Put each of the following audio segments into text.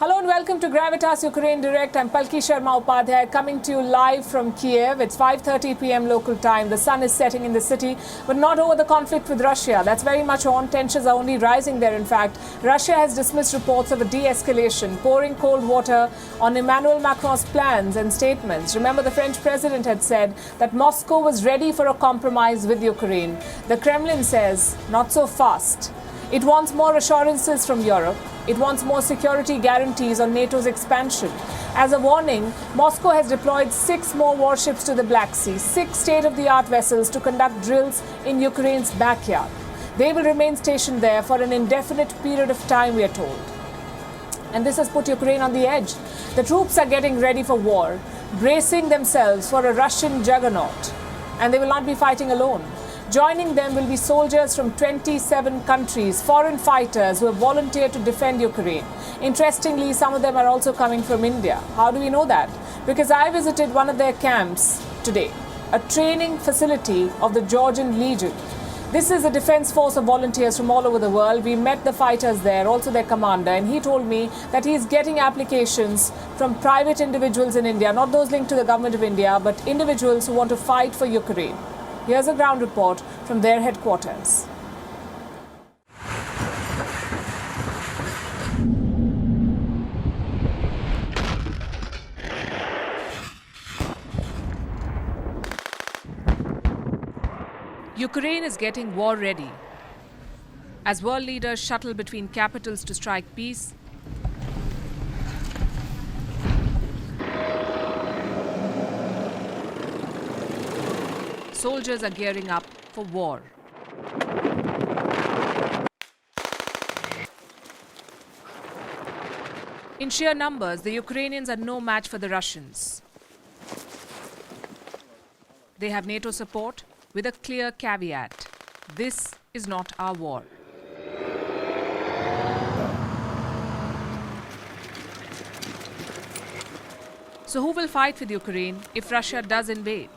Hello and welcome to Gravitas Ukraine Direct. I'm Palki Sharma coming to you live from Kiev. It's 5:30 p.m. local time. The sun is setting in the city, but not over the conflict with Russia. That's very much on. Tensions are only rising there, in fact. Russia has dismissed reports of a de-escalation, pouring cold water on Emmanuel Macron's plans and statements. Remember, the French president had said that Moscow was ready for a compromise with Ukraine. The Kremlin says, not so fast. It wants more assurances from Europe. It wants more security guarantees on NATO's expansion. As a warning, Moscow has deployed 6 more warships to the Black Sea, 6 state-of-the-art vessels to conduct drills in Ukraine's backyard. They will remain stationed there for an indefinite period of time, we are told. And this has put Ukraine on the edge. The troops are getting ready for war, bracing themselves for a Russian juggernaut. And they will not be fighting alone. Joining them will be soldiers from 27 countries, foreign fighters who have volunteered to defend Ukraine. Interestingly, some of them are also coming from India. How do we know that? Because I visited one of their camps today, a training facility of the Georgian Legion. This is a defense force of volunteers from all over the world. We met the fighters there, also their commander, and he told me that he is getting applications from private individuals in India, not those linked to the government of India, but individuals who want to fight for Ukraine. Here's a ground report from their headquarters. Ukraine is getting war ready. As world leaders shuttle between capitals to strike peace, soldiers are gearing up for war. In sheer numbers, the Ukrainians are no match for the Russians. They have NATO support with a clear caveat. This is not our war. So who will fight with Ukraine if Russia does invade?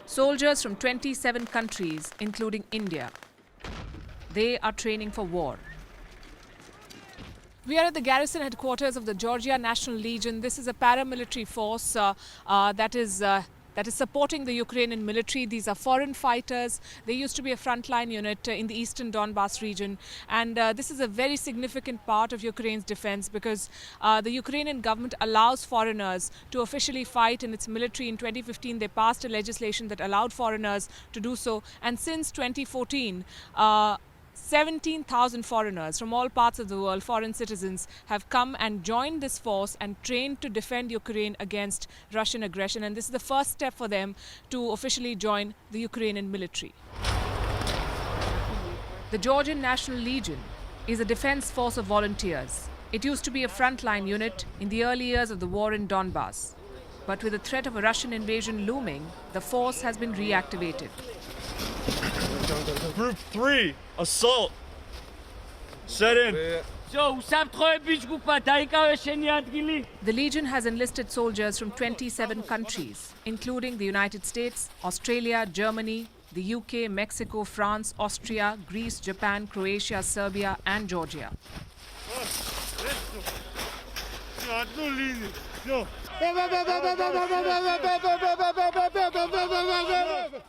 Soldiers from 27 countries, including India. They are training for war. We are at the garrison headquarters of the Georgia National Legion. This is a paramilitary force that is supporting the Ukrainian military. These are foreign fighters. They used to be a frontline unit in the eastern Donbas region. And this is a very significant part of Ukraine's defense because the Ukrainian government allows foreigners to officially fight in its military. In 2015, they passed a legislation that allowed foreigners to do so. And since 2014, 17,000 foreigners from all parts of the world, foreign citizens, have come and joined this force and trained to defend Ukraine against Russian aggression. And this is the first step for them to officially join the Ukrainian military. The Georgian National Legion is a defense force of volunteers. It used to be a frontline unit in the early years of the war in Donbas. But with the threat of a Russian invasion looming, the force has been reactivated. Group 3, assault. Set in. The Legion has enlisted soldiers from 27 countries, including the United States, Australia, Germany, the UK, Mexico, France, Austria, Greece, Japan, Croatia, Serbia, and Georgia.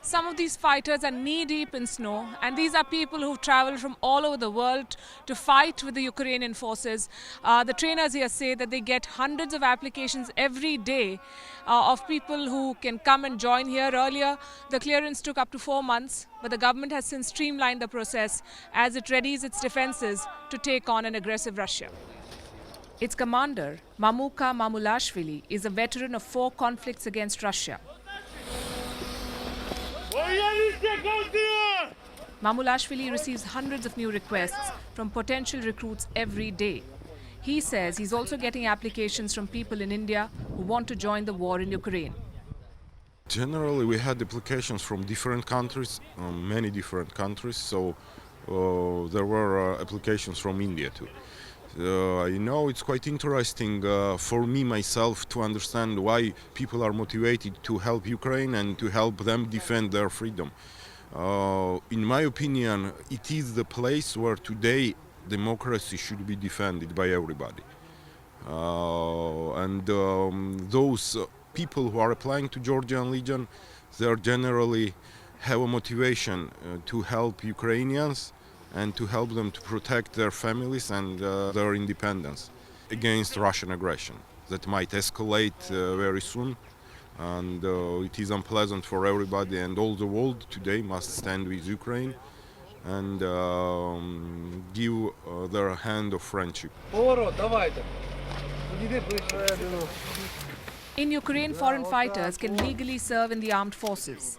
Some of these fighters are knee-deep in snow, and these are people who've traveled from all over the world to fight with the Ukrainian forces. The trainers here say that they get hundreds of applications every day of people who can come and join here. Earlier, the clearance took up to 4 months, but the government has since streamlined the process as it readies its defenses to take on an aggressive Russia. Its commander, Mamuka Mamulashvili, is a veteran of 4 conflicts against Russia. Mamulashvili receives hundreds of new requests from potential recruits every day. He says he's also getting applications from people in India who want to join the war in Ukraine. Generally, we had applications from different countries, many different countries, so there were applications from India too. I know it's quite interesting for me myself to understand why people are motivated to help Ukraine and to help them defend their freedom. In my opinion, it is the place where today democracy should be defended by everybody. Those people who are applying to Georgian Legion, they are generally have a motivation to help Ukrainians and to help them to protect their families and their independence against Russian aggression that might escalate very soon. And it is unpleasant for everybody, and all the world today must stand with Ukraine and give their hand of friendship. In Ukraine, foreign fighters can legally serve in the armed forces.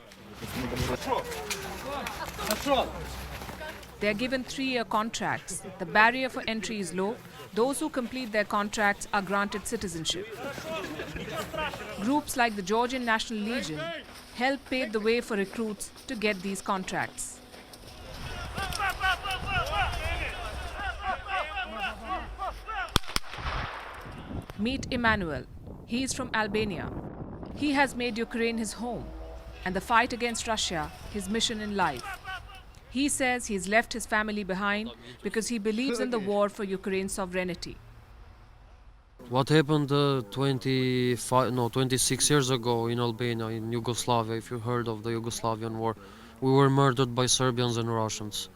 They are given 3-year contracts. The barrier for entry is low. Those who complete their contracts are granted citizenship. Groups like the Georgian National Legion help pave the way for recruits to get these contracts. Meet Emmanuel. He is from Albania. He has made Ukraine his home and the fight against Russia his mission in life. He says he's left his family behind because he believes in the war for Ukraine's sovereignty. What happened 26 years ago in Albania, in Yugoslavia, if you heard of the Yugoslavian war, we were murdered by Serbians and Russians.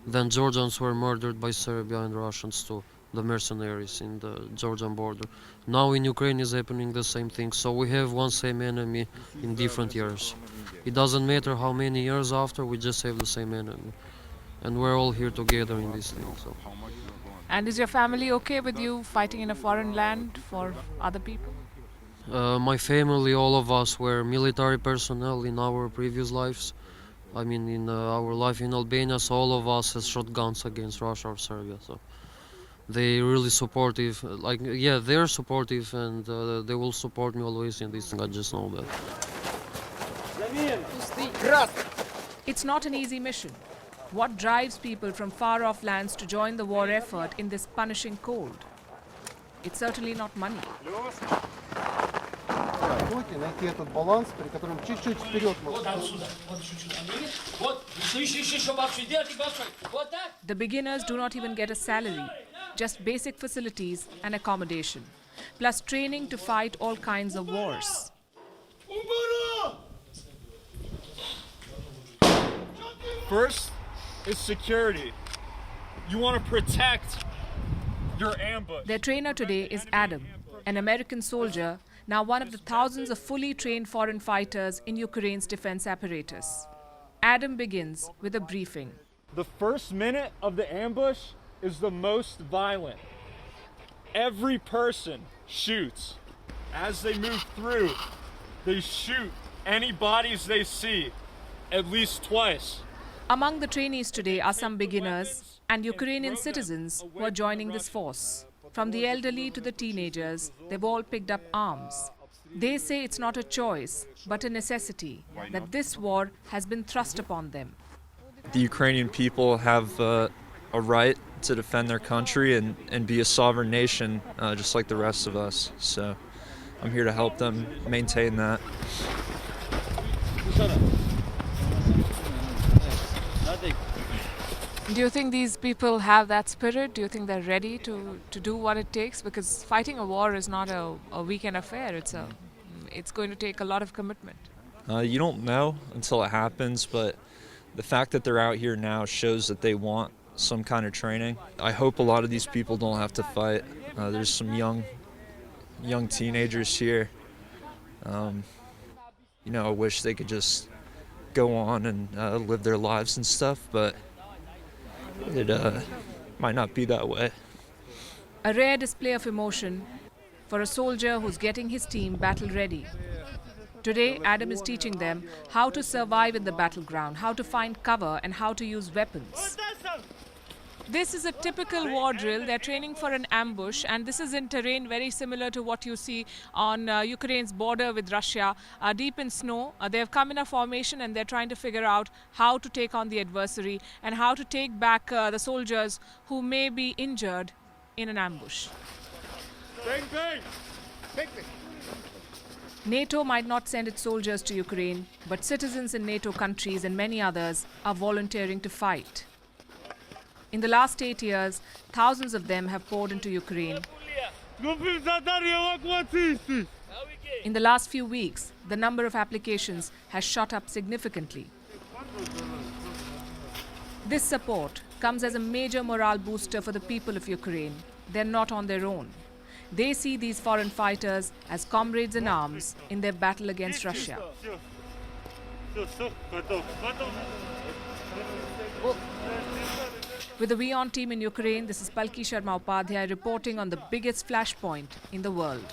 Then Georgians were murdered by Serbia and Russians too, the mercenaries in the Georgian border. Now in Ukraine is happening the same thing, so we have one same enemy in different years. It doesn't matter how many years after, we just have the same enemy. And we're all here together in this thing. So. And is your family okay with you fighting in a foreign land for other people? My family, all of us were military personnel in our previous lives. I mean, in our life in Albania, so all of us has shot guns against Russia or Serbia. So they really supportive. They're supportive, and they will support me always in this thing. I just know that. It's not an easy mission. What drives people from far-off lands to join the war effort in this punishing cold? It's certainly not money. The beginners do not even get a salary, just basic facilities and accommodation, plus training to fight all kinds of wars. First is security. You want to protect your ambush. Their trainer today is Adam, an American soldier, now one of the thousands of fully trained foreign fighters in Ukraine's defense apparatus. Adam begins with a briefing. The first minute of the ambush is the most violent. Every person shoots. As they move through, they shoot any bodies they see at least twice. Among the trainees today are some beginners and Ukrainian citizens who are joining this force. From the elderly to the teenagers, they've all picked up arms. They say it's not a choice, but a necessity, that this war has been thrust upon them. The Ukrainian people have a right to defend their country and be a sovereign nation, just like the rest of us. So I'm here to help them maintain that. Do you think these people have that spirit? Do you think they're ready to do what it takes? Because fighting a war is not a weekend affair. It's going to take a lot of commitment. You don't know until it happens, but the fact that they're out here now shows that they want some kind of training. I hope a lot of these people don't have to fight. There's some young teenagers here. I wish they could just go on and live their lives and stuff, but it might not be that way. A rare display of emotion for a soldier who's getting his team battle ready. Today, Adam is teaching them how to survive in the battleground, how to find cover and how to use weapons. This is a typical war drill. They're training for an ambush, and this is in terrain very similar to what you see on Ukraine's border with Russia, deep in snow. They've come in a formation and they're trying to figure out how to take on the adversary and how to take back the soldiers who may be injured in an ambush. Bang, bang! Bang, bang. NATO might not send its soldiers to Ukraine, but citizens in NATO countries and many others are volunteering to fight. In the last 8 years, thousands of them have poured into Ukraine. In the last few weeks, the number of applications has shot up significantly. This support comes as a major morale booster for the people of Ukraine. They're not on their own. They see these foreign fighters as comrades in arms in their battle against Russia. With the WION team in Ukraine, this is Palki Sharma reporting on the biggest flashpoint in the world.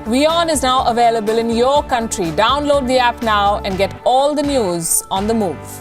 WION is now available in your country. Download the app now and get all the news on the move.